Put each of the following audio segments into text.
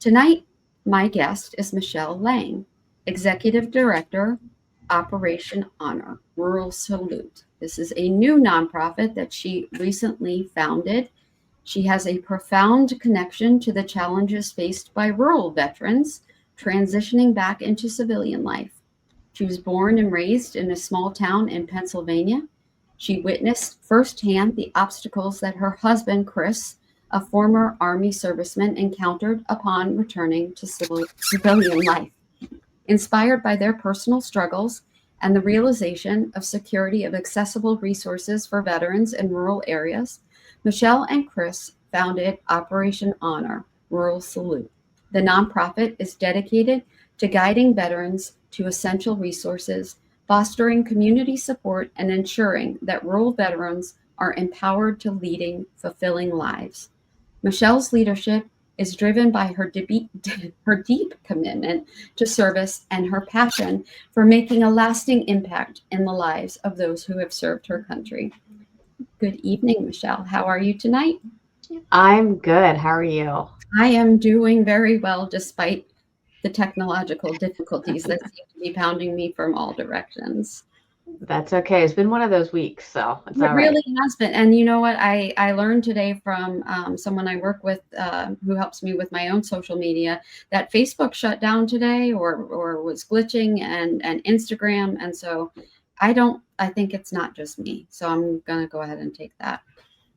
Tonight, my guest is Michelle Lang, Executive Director, Operation Honor, Rural Salute. This is a new nonprofit that she recently founded. She has a profound connection to the challenges faced by rural veterans transitioning back into civilian life. She was born and raised in a small town in Pennsylvania. She witnessed firsthand the obstacles that her husband, Chris, a former Army serviceman, encountered upon returning to civilian life. Inspired by their personal struggles and the realization of security of accessible resources for veterans in rural areas, Michelle and Chris founded Operation Honor, Rural Salute. The nonprofit is dedicated to guiding veterans to essential resources, fostering community support, and ensuring that rural veterans are empowered to leading fulfilling lives. Michelle's leadership is driven by her deep commitment to service and her passion for making a lasting impact in the lives of those who have served her country. Good evening, Michelle. How are you tonight? I'm good. How are you? I am doing very well despite the technological difficulties that seem to be pounding me from all directions. That's okay. It's been one of those weeks, so it's It all right. really has been. And you know what? I learned today from someone I work with who helps me with my own social media that Facebook shut down today or was glitching and Instagram. And so I think it's not just me. So I'm going to go ahead and take that.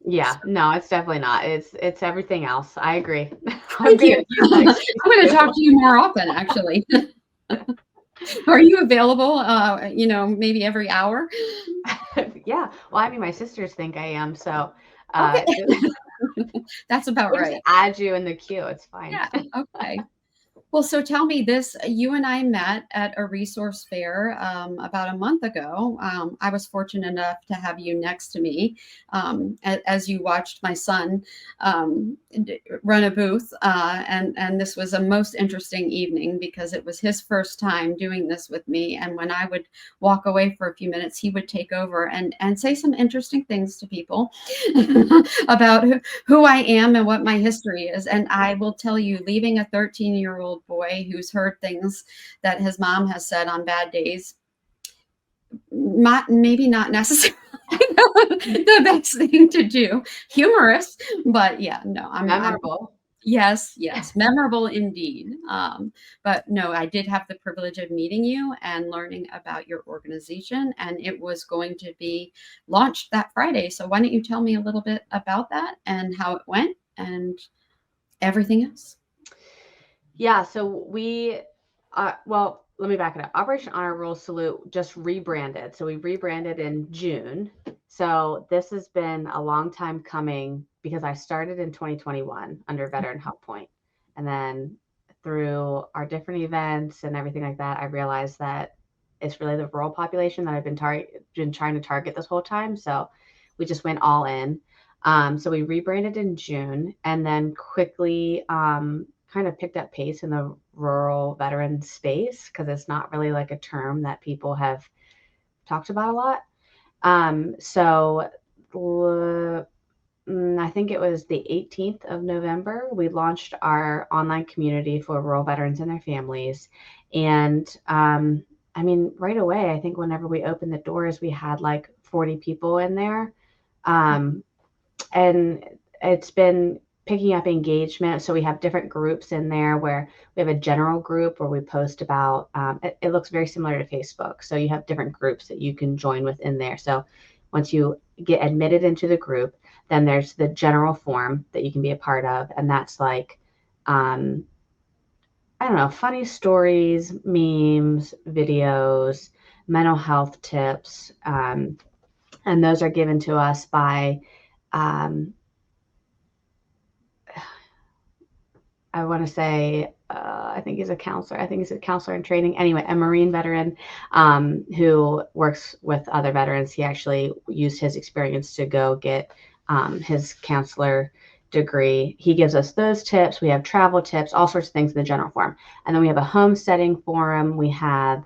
Yeah, no, it's definitely not. It's everything else. I agree. I'm Thank gonna you. do I'm next going to too. talk to you more often, actually. Are you available, maybe every hour? Yeah. Well, I mean, my sisters think I am, so Okay. just, That's about we'll just right. add you in the queue. It's fine. Yeah. Okay. Well, so tell me this. You and I met at a resource fair about a month ago. I was fortunate enough to have you next to me as you watched my son run a booth. And this was a most interesting evening because it was his first time doing this with me. And when I would walk away for a few minutes, he would take over and say some interesting things to people about who I am and what my history is. And I will tell you, leaving a 13-year-old boy who's heard things that his mom has said on bad days, maybe not necessarily the best thing to do. Humorous, but yeah, no, I'm Memorable. yes, memorable indeed. But no, I did have the privilege of meeting you and learning about your organization, and it was going to be launched that Friday. So why don't you tell me a little bit about that and how it went and everything else? Yeah, so well, let me back it up. Operation Honor Roll Salute just rebranded. So we rebranded in June. So this has been a long time coming because I started in 2021 under Veteran Help Point. And then through our different events and everything like that, I realized that it's really the rural population that I've been trying to target this whole time. So we just went all in. So we rebranded in June and then quickly kind of picked up pace in the rural veteran space because it's not really like a term that people have talked about a lot. So I think it was the 18th of November, we launched our online community for rural veterans and their families. And I mean, right away, I think whenever we opened the doors, we had like 40 people in there. Um, and it's been picking up engagement. So we have different groups in there where we have a general group where we post about, it looks very similar to Facebook. So you have different groups that you can join within there. So once you get admitted into the group, then there's the general forum that you can be a part of. And that's like, um, I don't know, funny stories, memes, videos, mental health tips. And those are given to us by, um, I want to say, I think he's a counselor. I think he's a counselor in training. Anyway, a Marine veteran who works with other veterans. He actually used his experience to go get his counselor degree. He gives us those tips. We have travel tips, all sorts of things in the general forum. And then we have a homesteading forum. We have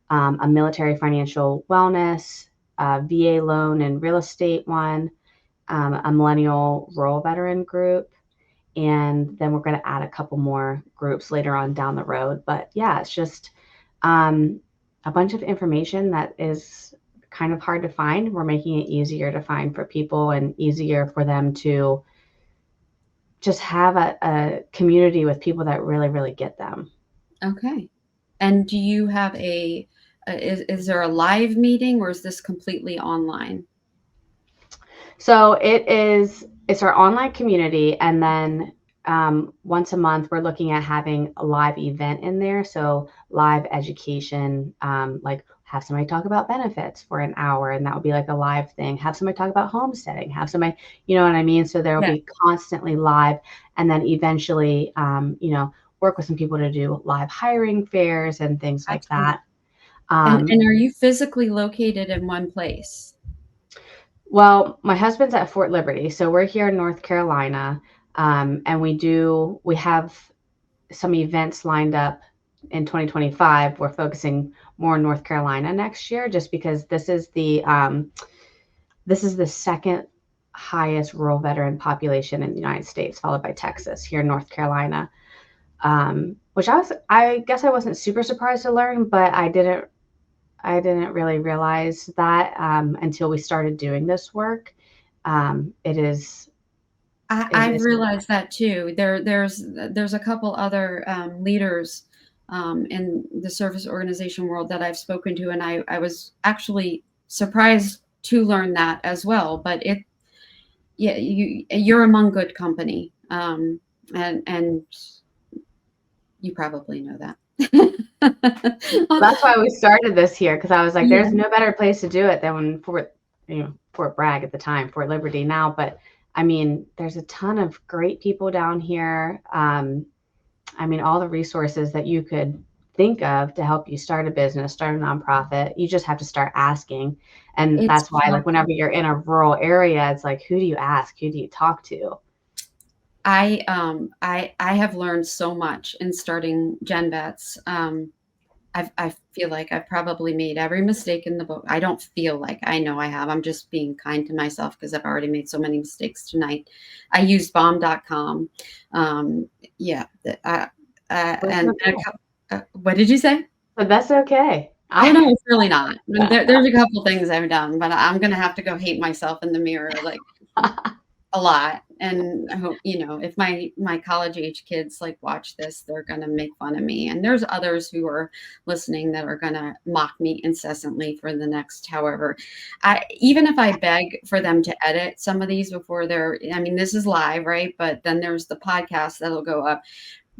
a military financial wellness, VA loan and real estate one, a millennial rural veteran group, And then we're going to add a couple more groups later on down the road. But yeah, it's just a bunch of information that is kind of hard to find. We're making it easier to find for people and easier for them to just have a community with people that really, really get them. Okay. And do you have is there a live meeting, or is this completely online? So it's our online community, and then once a month we're looking at having a live event in there. So live education, like have somebody talk about benefits for an hour, and that would be like a live thing. Have somebody talk about homesteading. Have somebody, you know what I mean? So there will Yeah. be constantly live, and then eventually, work with some people to do live hiring fairs and things like Excellent. that. Um, And are you physically located in one place? Well, my husband's at Fort Liberty, so we're here in North Carolina, and we have some events lined up in 2025. We're focusing more on North Carolina next year, just because this is the second highest rural veteran population in the United States, followed by Texas. Here in North Carolina, which I guess I wasn't super surprised to learn, but I didn't really realize that until we started doing this work. It is. I've realized that too. There's a couple other leaders in the service organization world that I've spoken to, and I was actually surprised to learn that as well. But yeah, you're among good company, and you probably know that. That's why we started this here, because I was like, Yeah, there's no better place to do it than when Fort Bragg at the time, Fort Liberty now. But I mean, there's a ton of great people down here. I mean, all the resources that you could think of to help you start a business, start a nonprofit. You just have to start asking. And it's that's why, like, whenever you're in a rural area, it's like, who do you ask? Who do you talk to? I have learned so much in starting GenVETS. I feel like I've probably made every mistake in the book. I don't feel like, I know I have. I'm just being kind to myself because I've already made so many mistakes tonight. I used bomb.com. Yeah. What did you say? But that's okay. Oh no, it's really not. There's a couple things I've done, but I'm gonna have to go hate myself in the mirror like a lot. And I hope, if my college age kids like watch this, they're gonna make fun of me. And there's others who are listening that are gonna mock me incessantly for the next however. Even if I beg for them to edit some of these before I mean, this is live, right? But then there's the podcast that'll go up.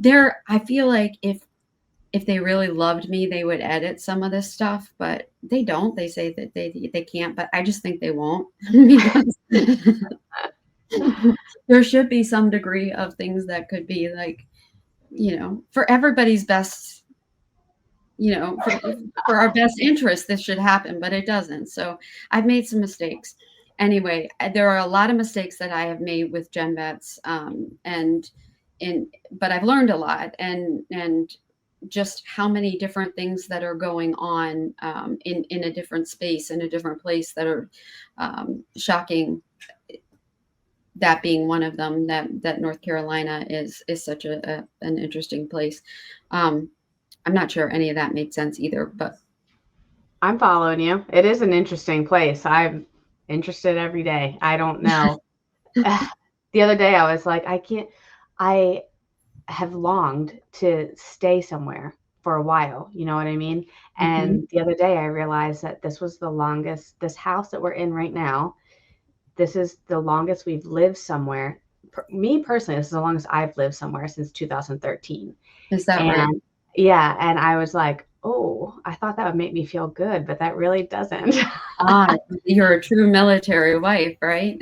I feel like if they really loved me, they would edit some of this stuff, but they don't. They say that they can't, but I just think they won't. Because there should be some degree of things that could be like, for everybody's best, for our best interest, this should happen, but it doesn't. So I've made some mistakes. Anyway, there are a lot of mistakes that I have made with GenVETS, but I've learned a lot, and just how many different things that are going on in a different space, in a different place, that are shocking. That being one of them, that North Carolina is such an interesting place. I'm not sure any of that made sense either, but I'm following you. It is an interesting place. I'm interested every day. I don't know. The other day I was like, I have longed to stay somewhere for a while. You know what I mean? And the other day I realized that this house that we're in right now, this is the longest we've lived somewhere. Me personally, this is the longest I've lived somewhere since 2013. is that right? And yeah, and I was like, oh, I thought that would make me feel good, but that really doesn't. Ah, you're a true military wife, right?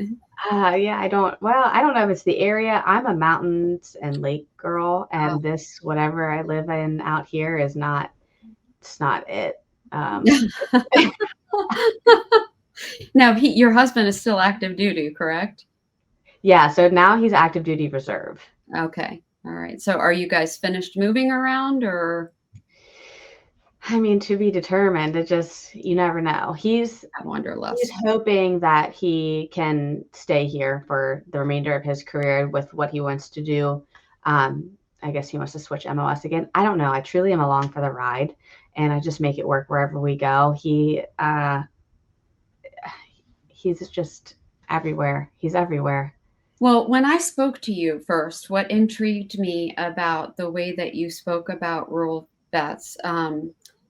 Yeah, I don't know if it's the area. I'm a mountains and lake girl, Oh. and this whatever I live in out here it's not it. Um, Now, your husband is still active duty, correct? yeah, so now he's active duty reserve. Okay. All right. So are you guys finished moving around, or? I mean, to be determined. It just, you never know. He's Wanderlust. hoping that he can stay here for the remainder of his career with what he wants to do. I guess he wants to switch MOS again. I don't know. I truly am along for the ride, and I just make it work wherever we go. He's just everywhere. He's everywhere. Well, when I spoke to you first, what intrigued me about the way that you spoke about rural vets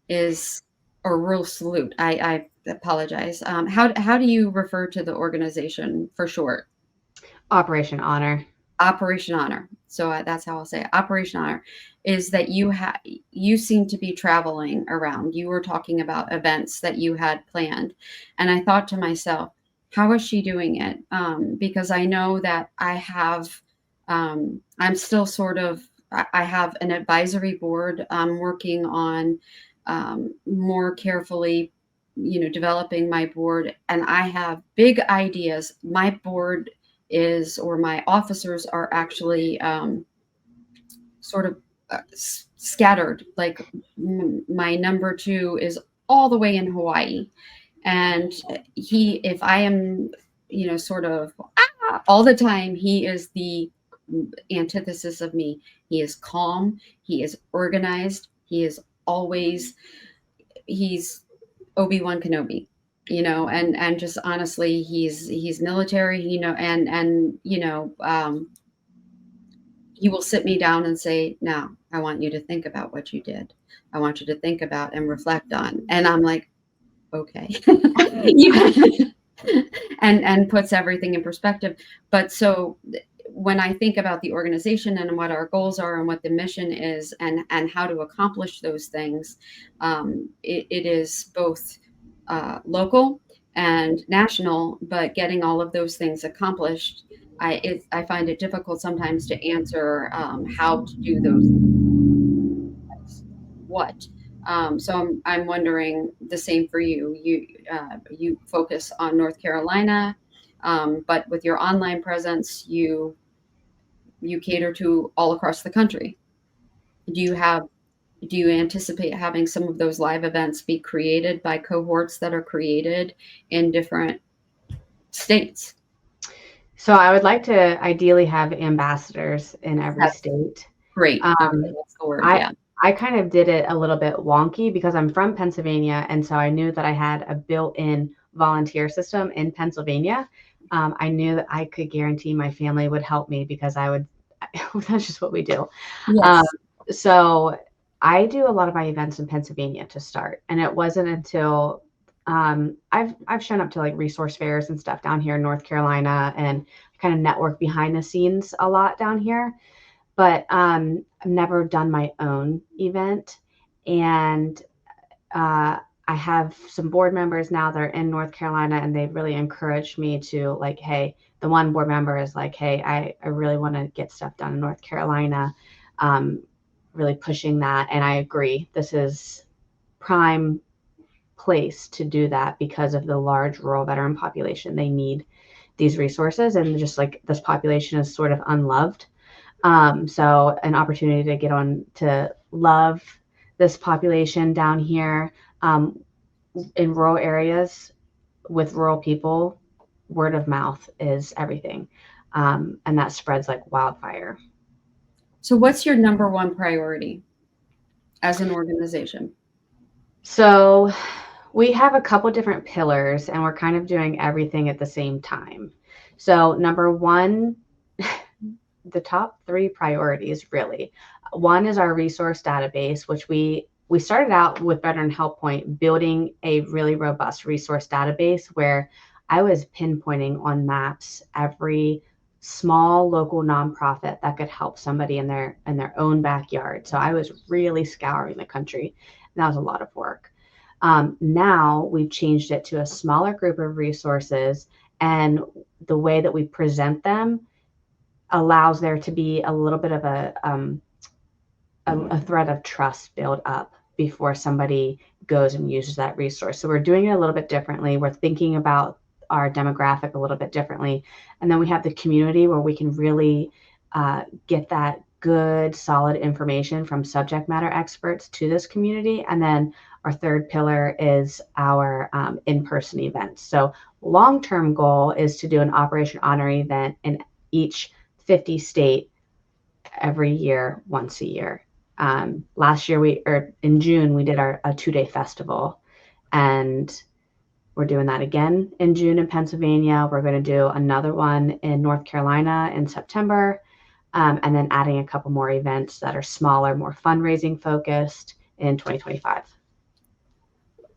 is, or rural salute. I apologize. How do you refer to the organization for short? Operation Honor. Operation Honor. So that's how I'll say it. Operation Honor is that you seem to be traveling around. You were talking about events that you had planned, and I thought to myself, how is she doing it? Because I know that I have. I'm still sort of. I have an advisory board. I'm working on more carefully, developing my board, and I have big ideas. My board is, or my officers are actually sort of scattered. Like my number two is all the way in Hawaii, and if I am, sort of all the time, he is the antithesis of me. He is calm. He is organized. He's Obi-Wan Kenobi, and just honestly, he's military, and he will sit me down and say, "Now, I want you to think about what you did. I want you to think about and reflect on." And I'm like, "Okay." and puts everything in perspective. But so when I think about the organization and what our goals are and what the mission is and how to accomplish those things, it is both local and national, but getting all of those things accomplished, I find it difficult sometimes to answer how to do those what. So I'm wondering the same for you. You focus on North Carolina, but with your online presence, you cater to all across the country. Do you have do you anticipate having some of those live events be created by cohorts that are created in different states? So I would like to ideally have ambassadors in every That's state. great. Okay, Um, that's the word. I Yeah. I kind of did it a little bit wonky because I'm from Pennsylvania, and so I knew that I had a built-in volunteer system in Pennsylvania. I knew that I could guarantee my family would help me because I would. That's just what we do. Um, Yes. so I do a lot of my events in Pennsylvania to start, and it wasn't until I've shown up to like resource fairs and stuff down here in North Carolina, and kind of network behind the scenes a lot down here. But I've never done my own event, and I have some board members now that are in North Carolina, and they've really encouraged me to like, hey, the one board member is like, hey, I really want to get stuff done in North Carolina, um, really pushing that. And I agree, this is prime place to do that because of the large rural veteran population. They need these resources, and just like this population is sort of unloved. So an opportunity to get on to love this population down here, in rural areas with rural people. Word of mouth is everything. And that spreads like wildfire. So what's your number one priority as an organization? So we have a couple different pillars, and we're kind of doing everything at the same time. So number one, the top three priorities really. One is our resource database, which we started out with Veteran Help Point building a really robust resource database where I was pinpointing on maps every small local nonprofit that could help somebody in their own backyard. So I was really scouring the country. And that was a lot of work. Now we've changed it to a smaller group of resources, and the way that we present them allows there to be a little bit of a thread of trust built up before somebody goes and uses that resource. So we're doing it a little bit differently. We're thinking about our demographic a little bit differently. And then we have the community where we can really get that good, solid information from subject matter experts to this community. And then our third pillar is our in-person events. So long-term goal is to do an Operation Honor event in each 50 state every year, once a year. Last year, in June, we did a 2-day festival, and we're doing that again in June in Pennsylvania. We're going to do another one in North Carolina in September, and then adding a couple more events that are smaller, more fundraising focused in 2025.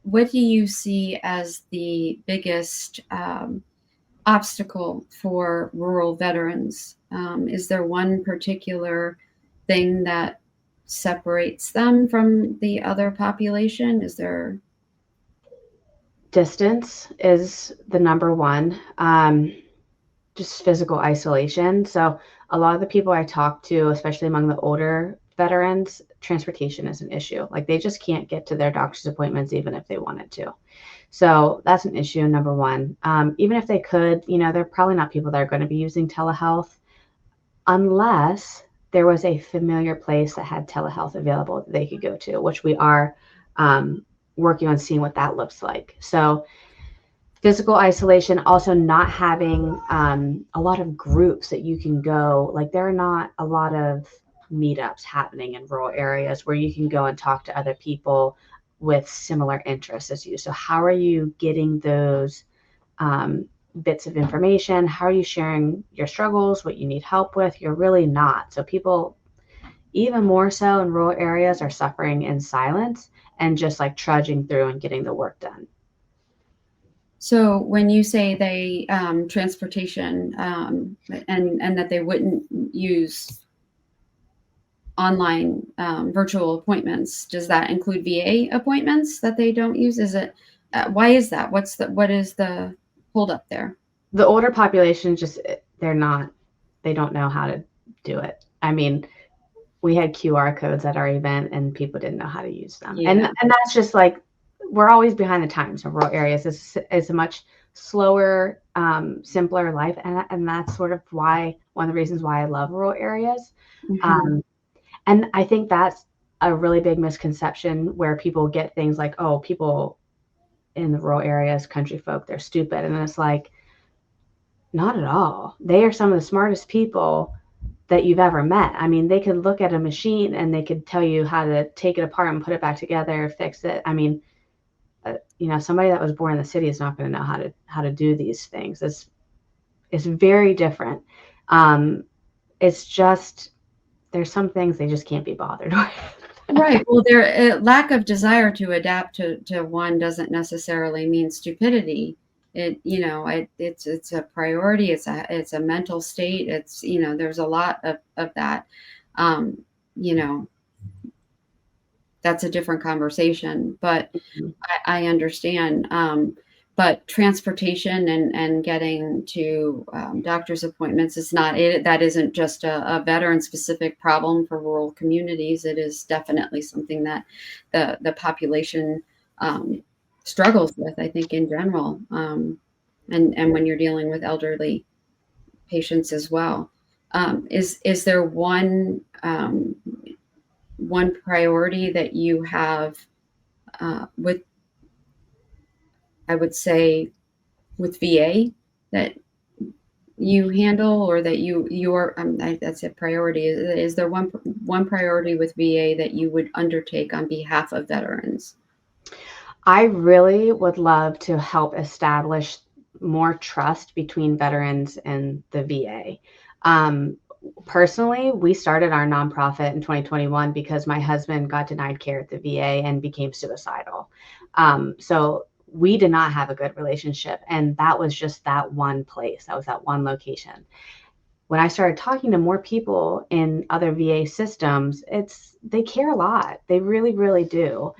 What do you see as the biggest obstacle for rural veterans? Is there one particular thing that separates them from the other population? Is there? Distance is the number one. Just physical isolation. So a lot of the people I talk to, especially among the older veterans, transportation is an issue. Like they just can't get to their doctor's appointments even if they wanted to. So that's an issue, number one. Even if they could, they're probably not people that are going to be using telehealth unless there was a familiar place that had telehealth available that they could go to, which we are working on seeing what that looks like. So physical isolation, also not having a lot of groups that you can go. Like there are not a lot of meetups happening in rural areas where you can go and talk to other people with similar interests as you. So how are you getting those bits of information? How are you sharing your struggles, what you need help with? You're really not. So people, even more so in rural areas, are suffering in silence and just like trudging through and getting the work done. So when you say they transportation and that they wouldn't use online virtual appointments, does that include VA appointments that they don't use? Is it why is that? What is the holdup there? The older population they don't know how to do it. I mean, we had QR codes at our event and people didn't know how to use them. Yeah. And that's just like, we're always behind the times in rural areas. It's a much slower, simpler life. And that's sort of one of the reasons why I love rural areas. Mm-hmm. And I think that's a really big misconception where people get things like, oh, people in the rural areas, country folk, they're stupid. And it's like, not at all. They are some of the smartest people that you've ever met. I mean, they could look at a machine and they could tell you how to take it apart and put it back together, fix it. I mean, somebody that was born in the city is not going to know how to do these things. It's very different. It's just, there's some things they just can't be bothered with. Right. Well, their lack of desire to adapt to one doesn't necessarily mean stupidity. It's a priority. It's a mental state. There's a lot of that. That's a different conversation, but I understand. But transportation and getting to doctor's appointments is not it. That isn't just a veteran specific problem for rural communities. It is definitely something that the population struggles with, I think, in general. And when you're dealing with elderly patients as well. Is there one priority that you have with, I would say, with VA that you handle, or that you're that's a priority? Is there one priority with VA that you would undertake on behalf of veterans? I really would love to help establish more trust between veterans and the VA. Personally, we started our nonprofit in 2021 because my husband got denied care at the VA and became suicidal. So we did not have a good relationship. And that was just that one place. That was that one location. When I started talking to more people in other VA systems, they care a lot. They really, really do.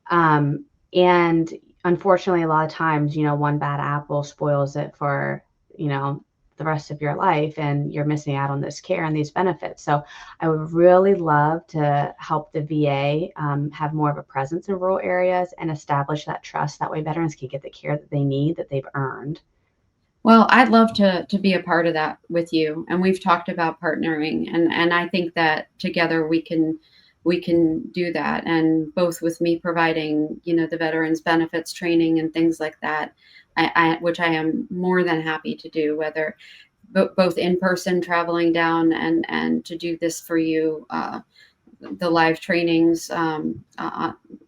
And unfortunately, a lot of times, one bad apple spoils it for, the rest of your life, and you're missing out on this care and these benefits. So I would really love to help the VA have more of a presence in rural areas and establish that trust. That way veterans can get the care that they need, that they've earned. Well, I'd love to be a part of that with you. And we've talked about partnering, and I think that together we can do that. And both with me providing, the veterans benefits training and things like that, which I am more than happy to do, whether both in person traveling down and to do this for you, the live trainings,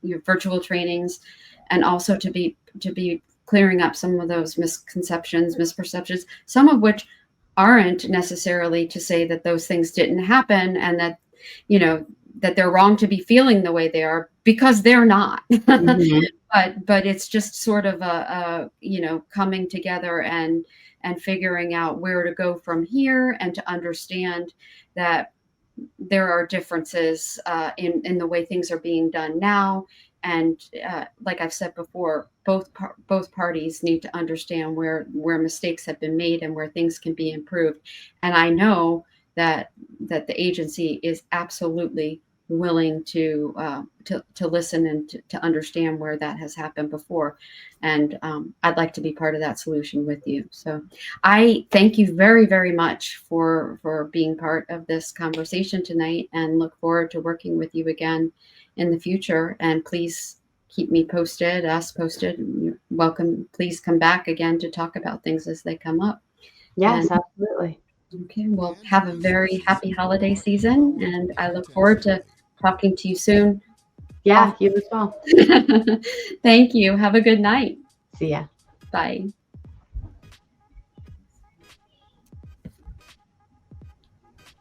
your virtual trainings, and also to be clearing up some of those misconceptions, misperceptions, some of which aren't necessarily to say that those things didn't happen, and that you know that they're wrong to be feeling the way they are, because they're not. Mhm. But it's just sort of a coming together and figuring out where to go from here, and to understand that there are differences in the way things are being done now. And like I've said before, both parties need to understand where mistakes have been made and where things can be improved. And I know that the agency is absolutely willing to listen and to understand where that has happened before. And I'd like to be part of that solution with you. So I thank you very, very much for being part of this conversation tonight, and look forward to working with you again in the future. And please keep me posted, us posted. You're welcome. Please come back again to talk about things as they come up. And Yes, absolutely. okay, well, have a very happy holiday season, and I look forward to talking to you soon. Yeah, Off. you as well. Thank you. Have a good night. See ya. Bye.